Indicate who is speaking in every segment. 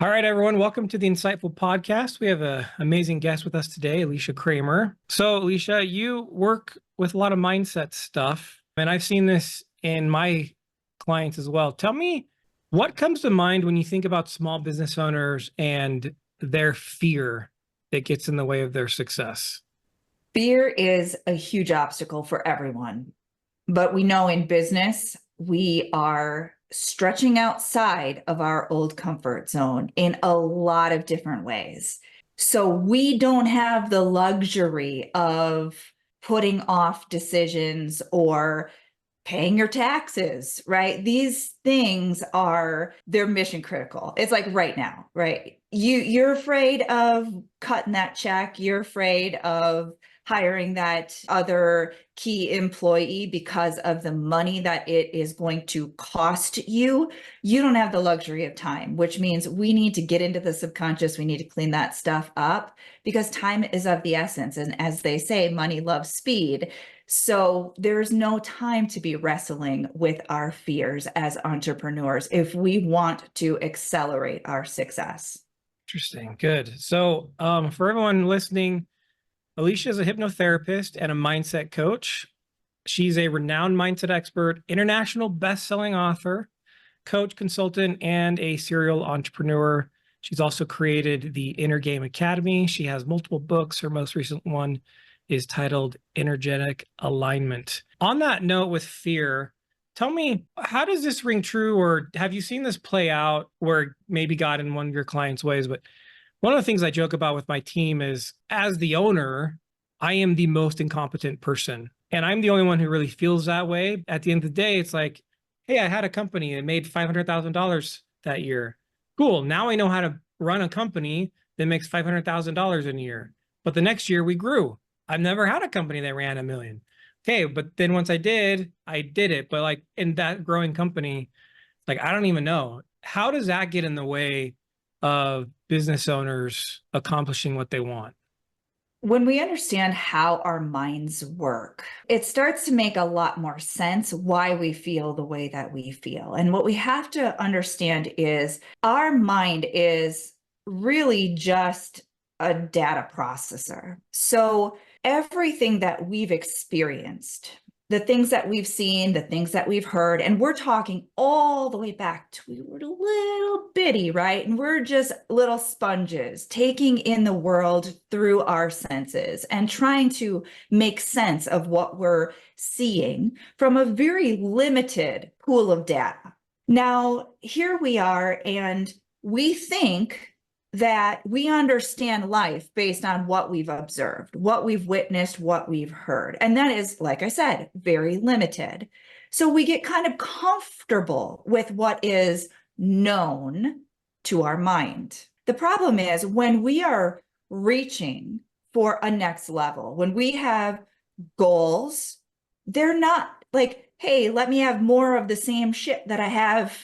Speaker 1: All right, everyone, welcome to the InciteFUL podcast. We have an amazing guest with us today, Alicia Cramer. So, Alicia, you work with a lot of mindset stuff, and I've seen this in my clients as well. Tell me, what comes to mind when you think about small business owners and their fear that gets in the way of their success?
Speaker 2: Fear is a huge obstacle for everyone, but we know in business, we are stretching outside of our old comfort zone in a lot of different ways. So we don't have the luxury of putting off decisions or paying your taxes, right? These things they're mission critical. It's like right now, right? You're afraid of cutting that check. You're afraid of hiring that other key employee because of the money that it is going to cost you. You don't have the luxury of time, which means we need to get into the subconscious. We need to clean that stuff up because time is of the essence. And as they say, money loves speed. So there's no time to be wrestling with our fears as entrepreneurs if we want to accelerate our success.
Speaker 1: Interesting. Good. So, for everyone listening, Alicia is a hypnotherapist and a mindset coach. She's a renowned mindset expert, international best-selling author, coach, consultant, and a serial entrepreneur. She's also created the Inner Game Academy. She has multiple books. Her most recent one is titled Energetic Alignment. On that note with fear, tell me, how does this ring true, or have you seen this play out where maybe got in one of your clients' ways? But one of the things I joke about with my team is, as the owner, I am the most incompetent person. And I'm the only one who really feels that way. At the end of the day, it's like, hey, I had a company that made $500,000 that year. Cool. Now I know how to run a company that makes $500,000 in a year. But the next year we grew. I've never had a company that ran $1 million. Okay. But then once I did it. But like in that growing company, like, I don't even know. How does that get in the way of business owners accomplishing what they want?
Speaker 2: When we understand how our minds work, it starts to make a lot more sense why we feel the way that we feel. And what we have to understand is our mind is really just a data processor. So everything that we've experienced, the things that we've seen, the things that we've heard, and we're talking all the way back to we were a little bitty, right? And we're just little sponges taking in the world through our senses and trying to make sense of what we're seeing from a very limited pool of data. Now, here we are, and we think that we understand life based on what we've observed, what we've witnessed, what we've heard. And that is, like I said, very limited. So we get kind of comfortable with what is known to our mind. The problem is when we are reaching for a next level, when we have goals, they're not like, hey, let me have more of the same shit that I have,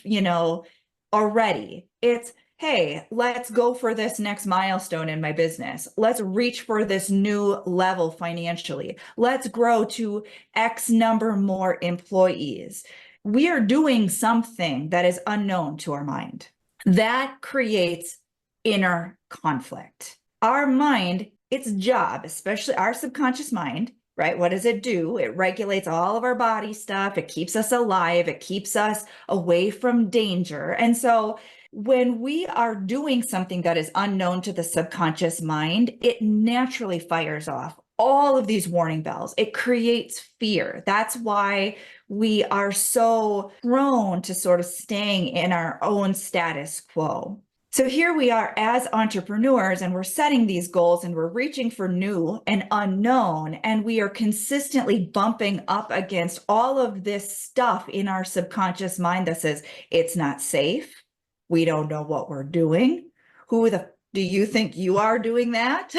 Speaker 2: already. It's, hey, let's go for this next milestone in my business. Let's reach for this new level financially. Let's grow to X number more employees. We are doing something that is unknown to our mind. That creates inner conflict. Our mind, its job, especially our subconscious mind, right? What does it do? It regulates all of our body stuff. It keeps us alive. It keeps us away from danger. And so when we are doing something that is unknown to the subconscious mind, it naturally fires off all of these warning bells. It creates fear. That's why we are so prone to sort of staying in our own status quo. So here we are as entrepreneurs, and we're setting these goals and we're reaching for new and unknown, and we are consistently bumping up against all of this stuff in our subconscious mind that says it's not safe. We don't know what we're doing. Who do you think you are doing that?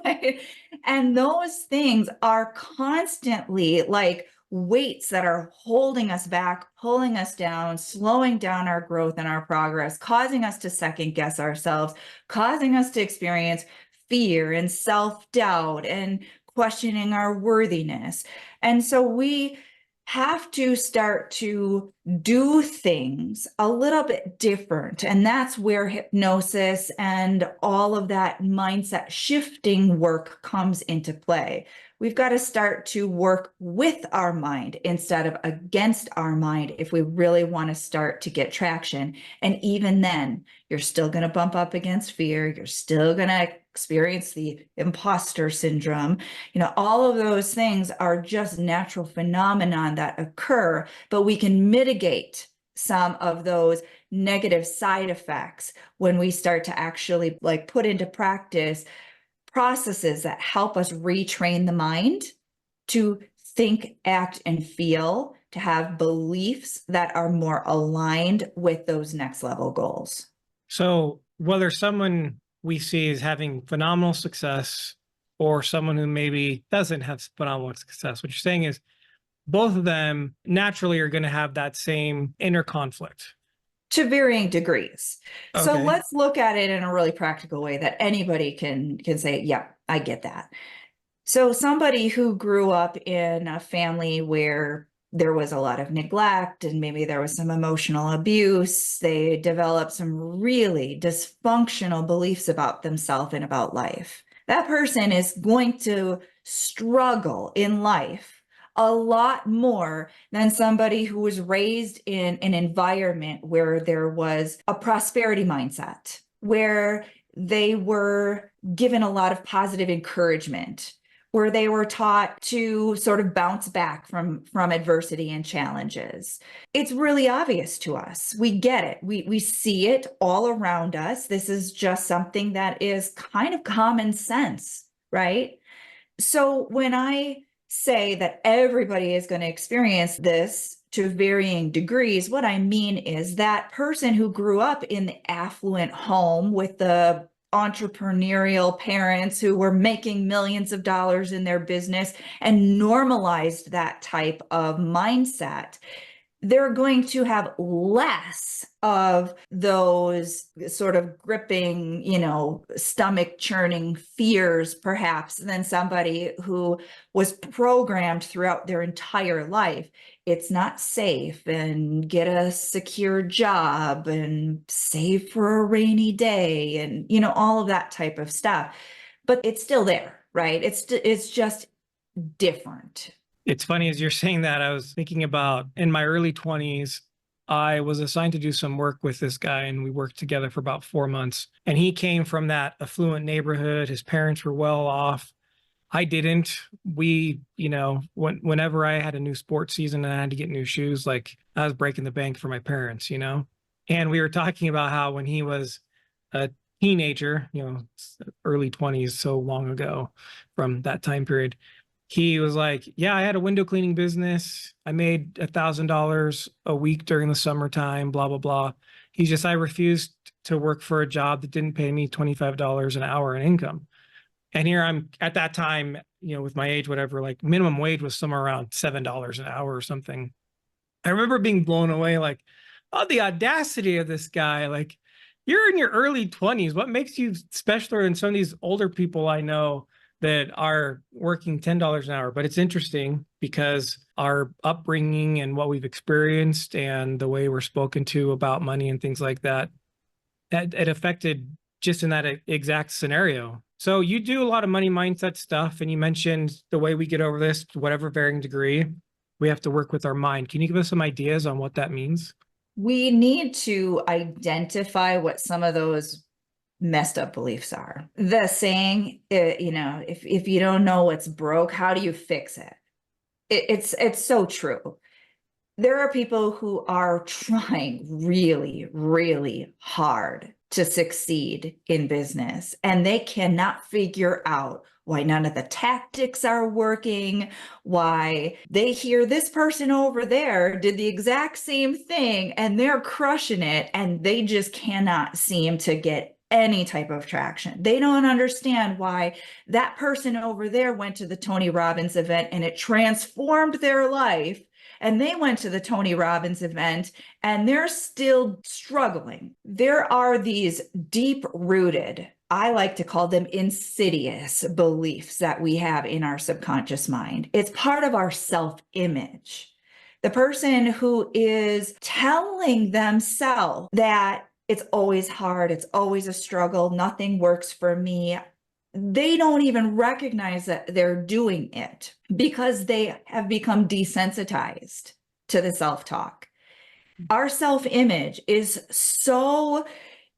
Speaker 2: Right? And those things are constantly like weights that are holding us back, pulling us down, slowing down our growth and our progress, causing us to second guess ourselves, causing us to experience fear and self-doubt and questioning our worthiness. And so we have to start to do things a little bit different. And that's where hypnosis and all of that mindset shifting work comes into play. We've got to start to work with our mind instead of against our mind if we really want to start to get traction. And even then, you're still going to bump up against fear. You're still going to experience the imposter syndrome. All of those things are just natural phenomenon that occur, but we can mitigate some of those negative side effects when we start to actually put into practice processes that help us retrain the mind to think, act, and feel, to have beliefs that are more aligned with those next level goals.
Speaker 1: So whether someone we see is having phenomenal success or someone who maybe doesn't have phenomenal success, what you're saying is both of them naturally are going to have that same inner conflict.
Speaker 2: To varying degrees. So
Speaker 1: Okay.
Speaker 2: let's look at it in a really practical way that anybody can say, yeah, I get that. So somebody who grew up in a family where there was a lot of neglect and maybe there was some emotional abuse, they developed some really dysfunctional beliefs about themselves and about life. That person is going to struggle in life a lot more than somebody who was raised in an environment where there was a prosperity mindset, where they were given a lot of positive encouragement, where they were taught to sort of bounce back from adversity and challenges. It's really obvious to us. We get it. We see it all around us. This is just something that is kind of common sense, right? So when I say that everybody is going to experience this to varying degrees, what I mean is that person who grew up in the affluent home with the entrepreneurial parents who were making millions of dollars in their business and normalized that type of mindset, they're going to have less of those sort of gripping, stomach churning fears, perhaps, than somebody who was programmed throughout their entire life. It's not safe, and get a secure job and save for a rainy day, and, all of that type of stuff. But it's still there, right? It's just different.
Speaker 1: It's funny as you're saying that, I was thinking about in my early 20s, I was assigned to do some work with this guy and we worked together for about 4 months. And he came from that affluent neighborhood. His parents were well off. I didn't. We, whenever I had a new sports season and I had to get new shoes, I was breaking the bank for my parents, And we were talking about how when he was a teenager, early 20s, so long ago from that time period, he was like, yeah, I had a window cleaning business. I made $1,000 a week during the summertime, blah, blah, blah. I refused to work for a job that didn't pay me $25 an hour in income. And here I'm at that time, with my age, whatever, minimum wage was somewhere around $7 an hour or something. I remember being blown away, oh, the audacity of this guy. You're in your early 20s. What makes you special than some of these older people I know that are working $10 an hour? But it's interesting because our upbringing and what we've experienced and the way we're spoken to about money and things like that, it affected just in that exact scenario. So you do a lot of money mindset stuff, and you mentioned the way we get over this, to whatever varying degree, we have to work with our mind. Can you give us some ideas on what that means?
Speaker 2: We need to identify what some of those messed up beliefs are. The saying, if you don't know what's broke, how do you fix it? It's so true. There are people who are trying really, really hard to succeed in business, and they cannot figure out why none of the tactics are working, why they hear this person over there did the exact same thing and they're crushing it, and they just cannot seem to get any type of traction. They don't understand why that person over there went to the Tony Robbins event and it transformed their life, and they went to the Tony Robbins event and they're still struggling. There are these deep-rooted, I like to call them insidious beliefs that we have in our subconscious mind. It's part of our self-image. The person who is telling themselves that it's always hard, it's always a struggle, nothing works for me, they don't even recognize that they're doing it because they have become desensitized to the self-talk. Our self-image is so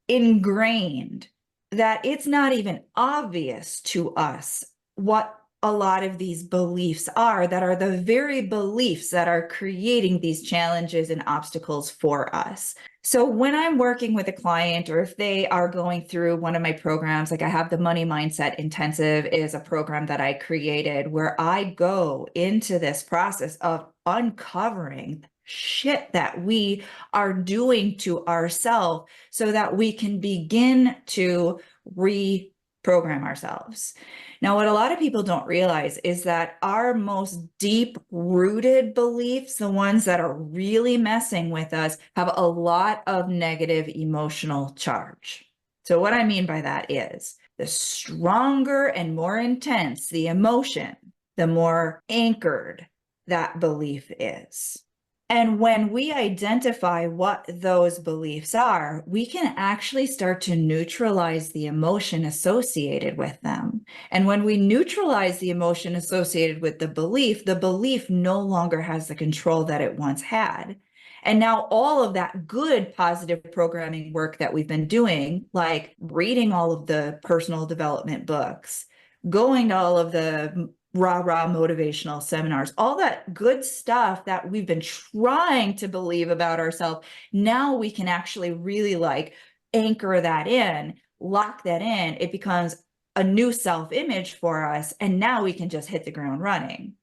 Speaker 2: ingrained that it's not even obvious to us what a lot of these beliefs are that are the very beliefs that are creating these challenges and obstacles for us. So when I'm working with a client, or if they are going through one of my programs, like I have the Money Mindset Intensive is a program that I created where I go into this process of uncovering shit that we are doing to ourselves so that we can begin to reprogram ourselves. Now, what a lot of people don't realize is that our most deep-rooted beliefs, the ones that are really messing with us, have a lot of negative emotional charge. So what I mean by that is the stronger and more intense the emotion, the more anchored that belief is. And when we identify what those beliefs are, we can actually start to neutralize the emotion associated with them. And when we neutralize the emotion associated with the belief no longer has the control that it once had. And now all of that good positive programming work that we've been doing, like reading all of the personal development books, going to all of the rah-rah motivational seminars, all that good stuff that we've been trying to believe about ourselves, now we can actually really like anchor that in, lock that in. It becomes a new self-image for us, and now we can just hit the ground running.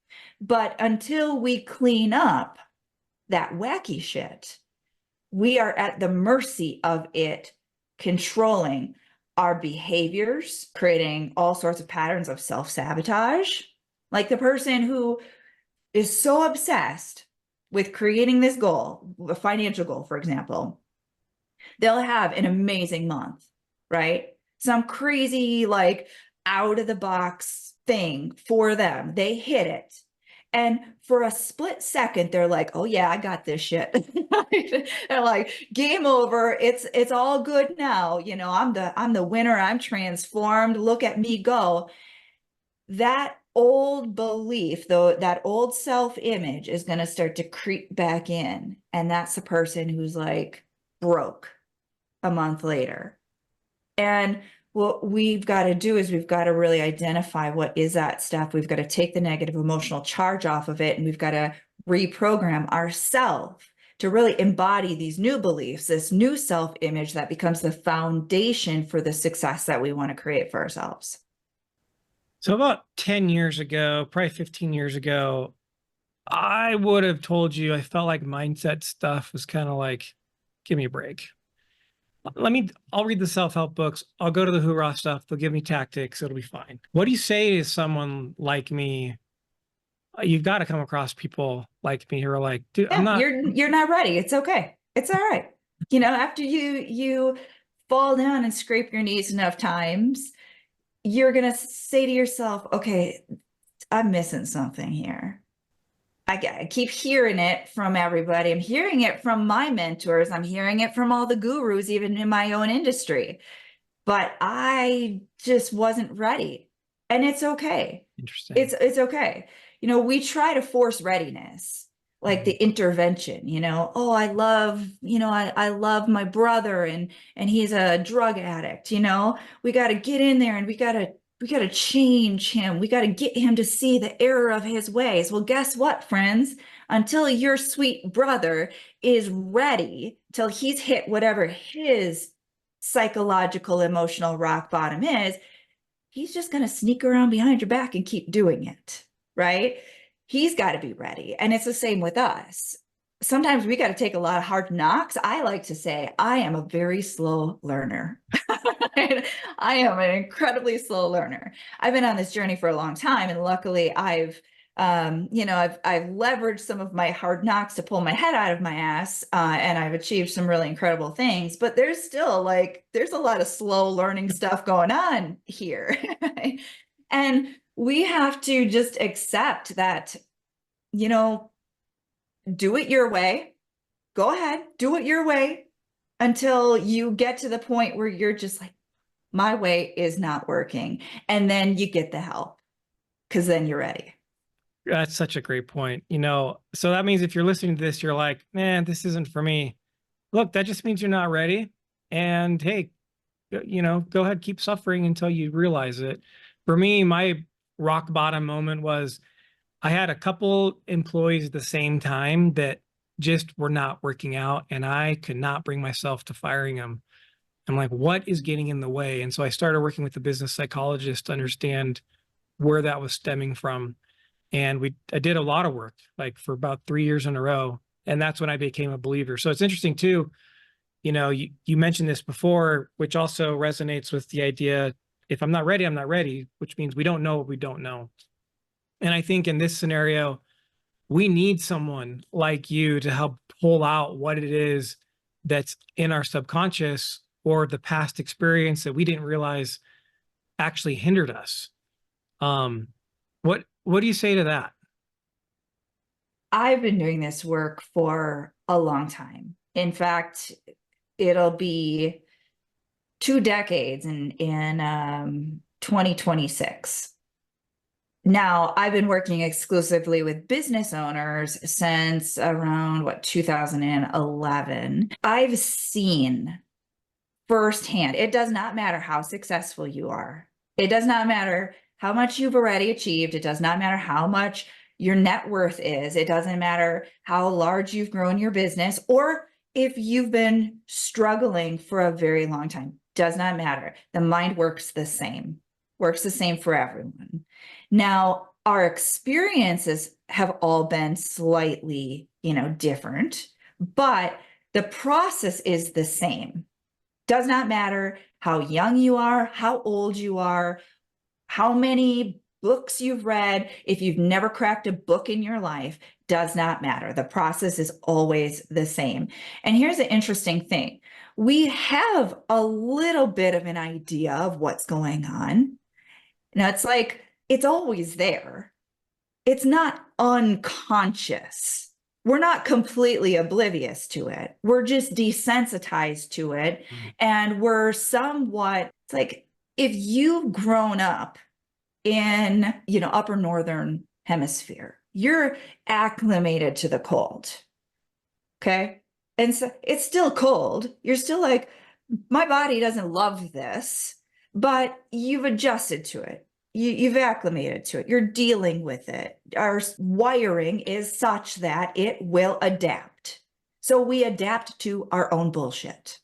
Speaker 2: But until we clean up that wacky shit, we are at the mercy of it controlling our behaviors, creating all sorts of patterns of self-sabotage. Like the person who is so obsessed with creating this goal, a financial goal, for example, they'll have an amazing month, right? Some crazy, like out of the box thing for them. They hit it. And for a split second, they're like, oh yeah, I got this shit. They're like, game over. It's all good now. You know, I'm the winner. I'm transformed. Look at me go. That old belief, though, that old self-image is going to start to creep back in. And that's the person who's like broke a month later. And what we've got to do is we've got to really identify what is that stuff. We've got to take the negative emotional charge off of it, and we've got to reprogram ourselves to really embody these new beliefs, this new self-image that becomes the foundation for the success that we want to create for ourselves.
Speaker 1: So about 10 years ago, probably 15 years ago, I would have told you I felt like mindset stuff was kind of like, give me a break. I'll read the self-help books. I'll go to the hoorah stuff. They'll give me tactics. It'll be fine. What do you say to someone like me? You've got to come across people like me who are like, dude,
Speaker 2: Yeah, you're not ready. It's okay. It's all right. You know, after you fall down and scrape your knees enough times, you're going to say to yourself, okay, I'm missing something here. I keep hearing it from everybody. I'm hearing it from my mentors. I'm hearing it from all the gurus, even in my own industry. But I just wasn't ready. And it's okay.
Speaker 1: Interesting.
Speaker 2: It's okay. You know, we try to force readiness, like the intervention, you know, oh, I love my brother and he's a drug addict, you know, we got to get in there and we got to change him. We got to get him to see the error of his ways. Well, guess what, friends? Until your sweet brother is ready, till he's hit whatever his psychological, emotional rock bottom is, he's just going to sneak around behind your back and keep doing it, right? He's got to be ready. And it's the same with us. Sometimes we got to take a lot of hard knocks. I like to say I am a very slow learner. I am an incredibly slow learner. I've been on this journey for a long time, and luckily I've leveraged some of my hard knocks to pull my head out of my ass, and I've achieved some really incredible things. But there's still there's a lot of slow learning stuff going on here, and we have to just accept that, you know, do it your way. Go ahead, do it your way until you get to the point where you're just like, my way is not working. And then you get the help because then you're ready.
Speaker 1: That's such a great point. So that means if you're listening to this, you're like, man, this isn't for me. Look, that just means you're not ready. And hey, go ahead, keep suffering until you realize it. For me, my rock bottom moment was I had a couple employees at the same time that just were not working out, and I could not bring myself to firing them. I'm like, what is getting in the way? And so I started working with the business psychologist to understand where that was stemming from. And I did a lot of work, like for about 3 years in a row. And that's when I became a believer. So it's interesting too, you mentioned this before, which also resonates with the idea, if I'm not ready, I'm not ready, which means we don't know what we don't know. And I think in this scenario, we need someone like you to help pull out what it is that's in our subconscious or the past experience that we didn't realize actually hindered us. What do you say to that?
Speaker 2: I've been doing this work for a long time. In fact, it'll be 2 decades in 2026. Now, I've been working exclusively with business owners since around 2011. I've seen firsthand, it does not matter how successful you are. It does not matter how much you've already achieved. It does not matter how much your net worth is. It doesn't matter how large you've grown your business or if you've been struggling for a very long time. Does not matter. The mind works the same for everyone. Now, our experiences have all been slightly, different, but the process is the same. Does not matter how young you are, how old you are, how many books you've read. If you've never cracked a book in your life, does not matter. The process is always the same. And here's an interesting thing. We have a little bit of an idea of what's going on. Now, it's always there. It's not unconscious. We're not completely oblivious to it. We're just desensitized to it. And we're somewhat, it's like if you've grown up in, upper northern hemisphere, you're acclimated to the cold. Okay. And so it's still cold. You're still like, my body doesn't love this, but you've adjusted to it. You've acclimated to it. You're dealing with it. Our wiring is such that it will adapt. So we adapt to our own bullshit.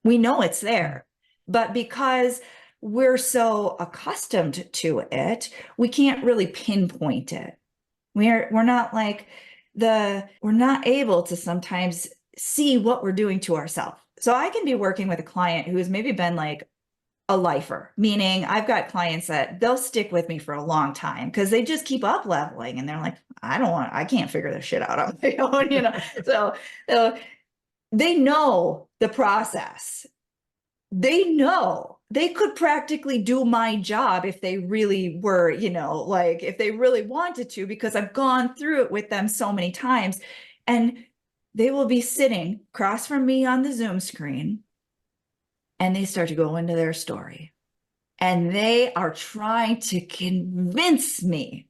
Speaker 2: We know it's there, but because we're so accustomed to it, we can't really pinpoint it. We're not able to sometimes see what we're doing to ourselves. So I can be working with a client who has maybe been like a lifer, meaning I've got clients that they'll stick with me for a long time because they just keep up leveling and they're like, I can't figure this shit out on my own, So they know the process. They know they could practically do my job if they really were, if they really wanted to, because I've gone through it with them so many times. And they will be sitting across from me on the Zoom screen and they start to go into their story. And they are trying to convince me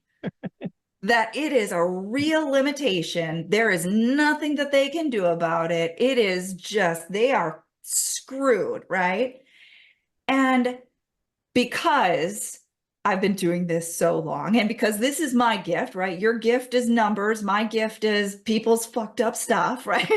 Speaker 2: that it is a real limitation. There is nothing that they can do about it. It is just, they are screwed, right? And because I've been doing this so long, and because this is my gift, right? Your gift is numbers. My gift is people's fucked up stuff, right?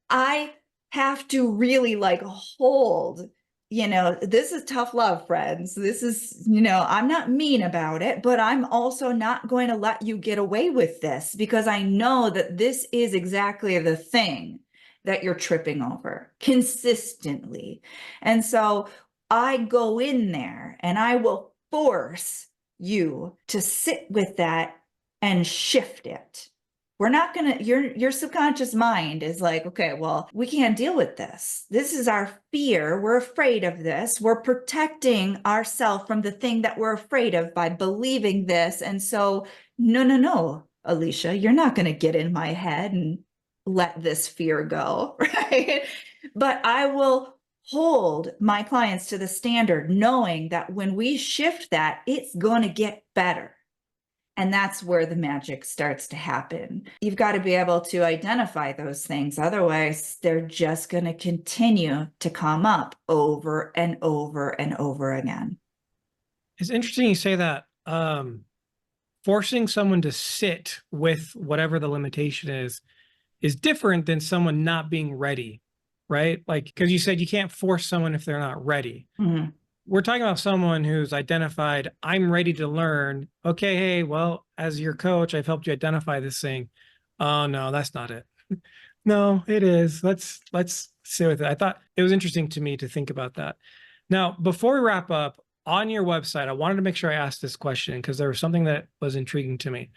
Speaker 2: I have to really hold, this is tough love, friends. This is, I'm not mean about it, but I'm also not going to let you get away with this because I know that this is exactly the thing that you're tripping over consistently. And so I go in there and I will force you to sit with that and shift it. We're not going to, your subconscious mind is like, okay, well, we can't deal with this. This is our fear. We're afraid of this. We're protecting ourselves from the thing that we're afraid of by believing this. And so, no. Alicia, you're not going to get in my head and let this fear go, right? But I will hold my clients to the standard, knowing that when we shift that, it's going to get better. And that's where the magic starts to happen. You've got to be able to identify those things. Otherwise, they're just going to continue to come up over and over and over again.
Speaker 1: It's interesting you say that. Forcing someone to sit with whatever the limitation is different than someone not being ready, right? Like, because you said you can't force someone if they're not ready.
Speaker 2: Mm-hmm.
Speaker 1: We're talking about someone who's identified, I'm ready to learn. Okay, hey, well, as your coach, I've helped you identify this thing. Oh no, that's not it. No, it is. Let's sit with it. I thought it was interesting to me to think about that. Now, before we wrap up, on your website, I wanted to make sure I asked this question because there was something that was intriguing to me.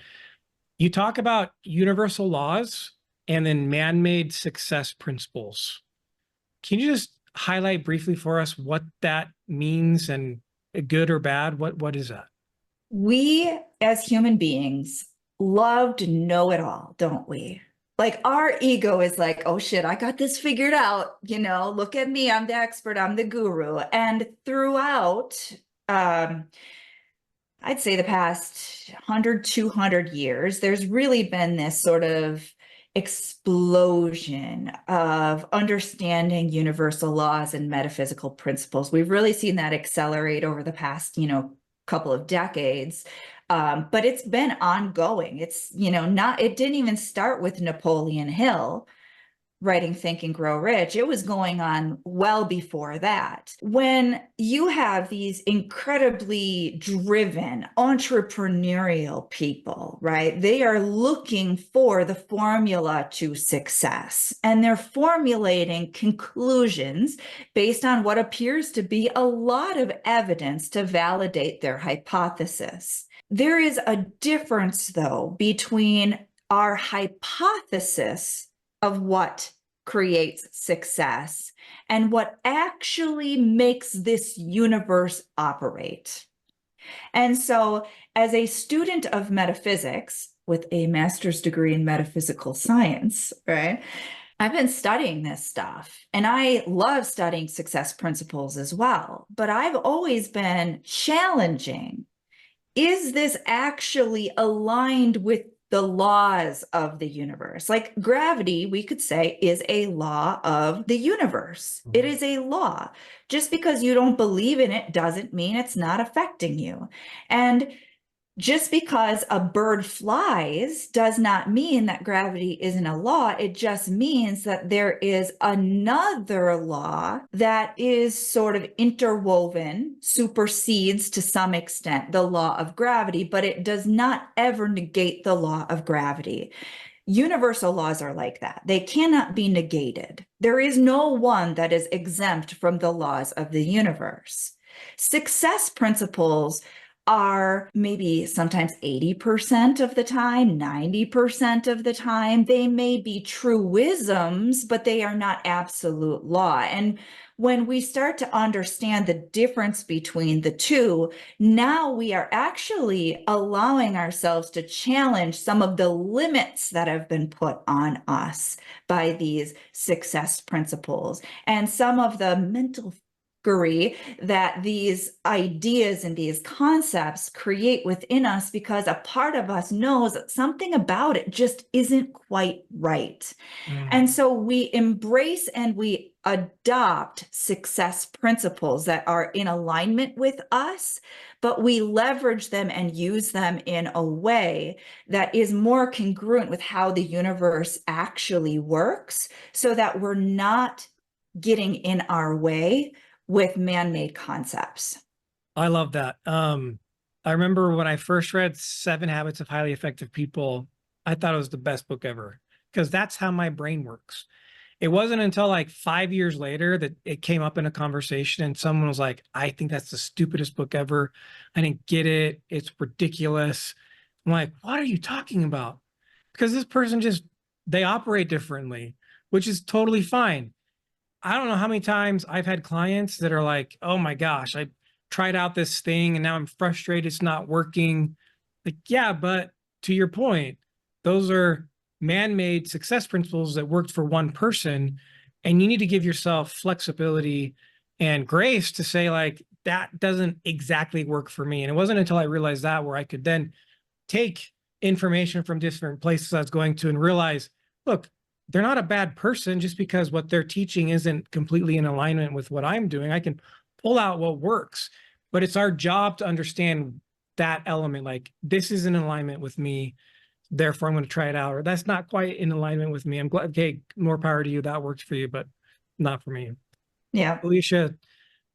Speaker 1: You talk about universal laws and then man-made success principles. Can you just highlight briefly for us what that means and good or bad? What is that?
Speaker 2: We as human beings love to know it all, don't we? Like our ego is like, oh shit, I got this figured out. Look at me. I'm the expert. I'm the guru. And throughout, I'd say the past 100, 200 years, there's really been this sort of explosion of understanding universal laws and metaphysical principles. We've really seen that accelerate over the past, couple of decades. But it's been ongoing. It's, it didn't even start with Napoleon Hill writing Think and Grow Rich. It was going on well before that. When you have these incredibly driven entrepreneurial people, right? They are looking for the formula to success, and they're formulating conclusions based on what appears to be a lot of evidence to validate their hypothesis. There is a difference, though, between our hypothesis of what creates success and what actually makes this universe operate. And so, as a student of metaphysics with a master's degree in metaphysical science, right? I've been studying this stuff, and I love studying success principles as well. But I've always been challenging, is this actually aligned with the laws of the universe? Like gravity, we could say, is a law of the universe. It is a law. Just because you don't believe in it doesn't mean it's not affecting you. And just because a bird flies does not mean that gravity isn't a law. It just means that there is another law that is sort of interwoven, supersedes to some extent the law of gravity, but it does not ever negate the law of gravity. Universal laws are like that. They cannot be negated. There is no one that is exempt from the laws of the universe. Success principles are maybe sometimes 80% of the time, 90% of the time. They may be truisms, but they are not absolute law. And when we start to understand the difference between the two, now we are actually allowing ourselves to challenge some of the limits that have been put on us by these success principles and some of the mental that these ideas and these concepts create within us, because a part of us knows that something about it just isn't quite right. And so we embrace and we adopt success principles that are in alignment with us, but we leverage them and use them in a way that is more congruent with how the universe actually works, so that we're not getting in our way with man-made concepts.
Speaker 1: I love that. I remember when I first read 7 Habits of Highly Effective People, I thought it was the best book ever, because that's how my brain works. It wasn't until like 5 years later that it came up in a conversation and someone was like, I think that's the stupidest book ever. I didn't get it. It's ridiculous. I'm like, what are you talking about? Because this person they operate differently, which is totally fine. I don't know how many times I've had clients that are like, oh my gosh, I tried out this thing and now I'm frustrated. It's not working. Like, yeah, but to your point, those are man-made success principles that worked for one person. And you need to give yourself flexibility and grace to say, like, that doesn't exactly work for me. And it wasn't until I realized that where I could then take information from different places I was going to and realize, look, they're not a bad person just because what they're teaching isn't completely in alignment with what I'm doing. I can pull out what works, but it's our job to understand that element. Like, this is in alignment with me, therefore I'm going to try it out. Or that's not quite in alignment with me. I'm glad, okay, more power to you. That works for you, but not for me.
Speaker 2: Yeah.
Speaker 1: Alicia,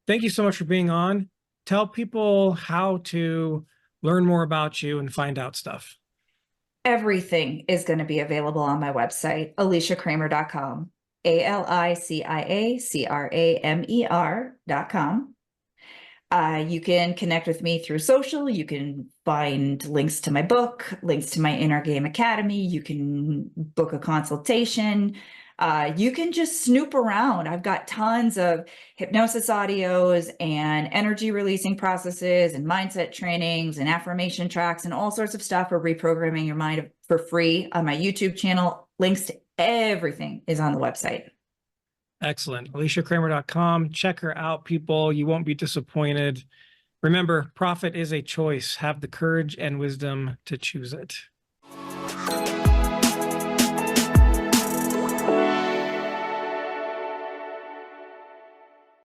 Speaker 1: thank you so much for being on. Tell people how to learn more about you and find out stuff.
Speaker 2: Everything is going to be available on my website, aliciacramer.com, ALICIACRAMER.com. You can connect with me through social. You can find links to my book, links to my Inner Game Academy. You can book a consultation. You can just snoop around. I've got tons of hypnosis audios and energy releasing processes and mindset trainings and affirmation tracks and all sorts of stuff for reprogramming your mind for free on my YouTube channel. Links to everything is on the website.
Speaker 1: Excellent. AliciaCramer.com. Check her out, people. You won't be disappointed. Remember, profit is a choice. Have the courage and wisdom to choose it.